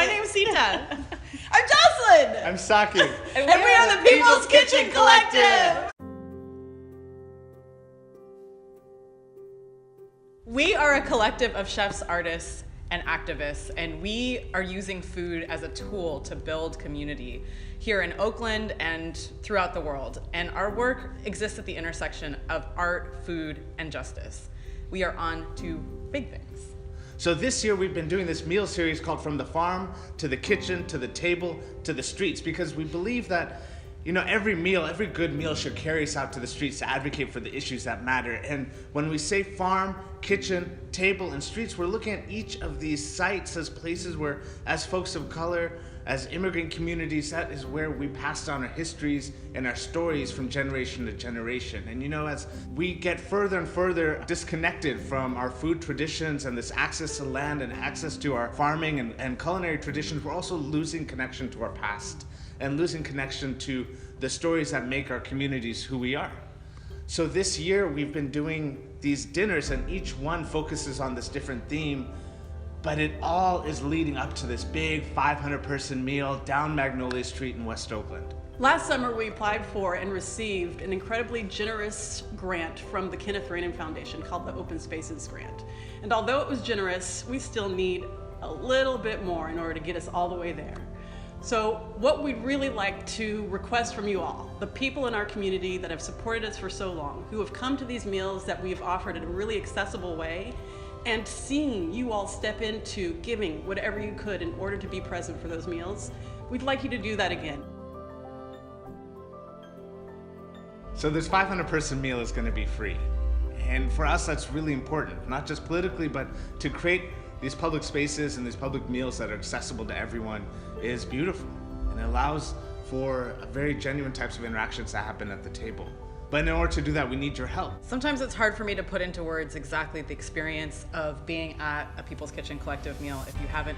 My name's Sita. I'm Jocelyn. I'm Saki. And we are the People's Kitchen Collective. We are a collective of chefs, artists, and activists, and we are using food as a tool to build community here in Oakland and throughout the world. And our work exists at the intersection of art, food, and justice. We are on to big things. So this year we've been doing this meal series called From the Farm to the Kitchen to the Table to the Streets, because we believe that every good meal should carry us out to the streets to advocate for the issues that matter. And when we say farm, kitchen, table, and streets, we're looking at each of these sites as places where, as folks of color, as immigrant communities, that is where we pass down our histories and our stories from generation to generation. And as we get further and further disconnected from our food traditions and this access to land and access to our farming and culinary traditions, we're also losing connection to our past and losing connection to the stories that make our communities who we are. So this year we've been doing these dinners, and each one focuses on this different theme, but it all is leading up to this big 500-person meal down Magnolia Street in West Oakland. Last summer, we applied for and received an incredibly generous grant from the Kenneth Reagan Foundation called the Open Spaces Grant. And although it was generous, we still need a little bit more in order to get us all the way there. So what we'd really like to request from you all, the people in our community that have supported us for so long, who have come to these meals that we've offered in a really accessible way, and seeing you all step into giving whatever you could in order to be present for those meals, we'd like you to do that again. So this 500-person meal is going to be free. And for us, that's really important, not just politically, but to create these public spaces and these public meals that are accessible to everyone is beautiful. And it allows for very genuine types of interactions that happen at the table. But in order to do that, we need your help. Sometimes it's hard for me to put into words exactly the experience of being at a People's Kitchen Collective meal if you haven't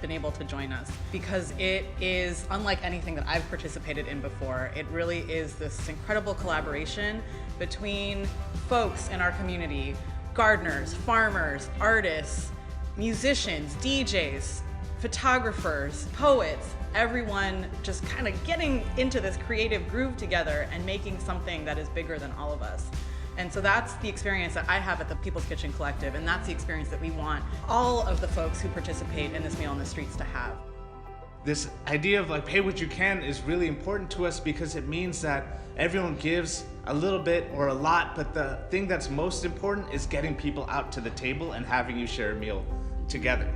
been able to join us, because it is unlike anything that I've participated in before. It really is this incredible collaboration between folks in our community, gardeners, farmers, artists, musicians, DJs, photographers, poets, everyone just kind of getting into this creative groove together and making something that is bigger than all of us. And so that's the experience that I have at the People's Kitchen Collective, and that's the experience that we want all of the folks who participate in this meal on the streets to have. This idea of pay what you can is really important to us, because it means that everyone gives a little bit or a lot, but the thing that's most important is getting people out to the table and having you share a meal together.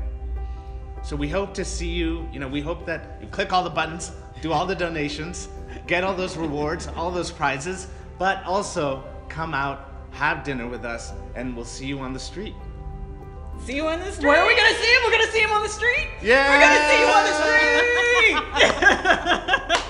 So we hope to see you, we hope that you click all the buttons, do all the donations, get all those rewards, all those prizes, but also come out, have dinner with us, and we'll see you on the street. See you on the street. Where are we gonna see him? We're gonna see him on the street? Yeah! We're gonna see you on the street!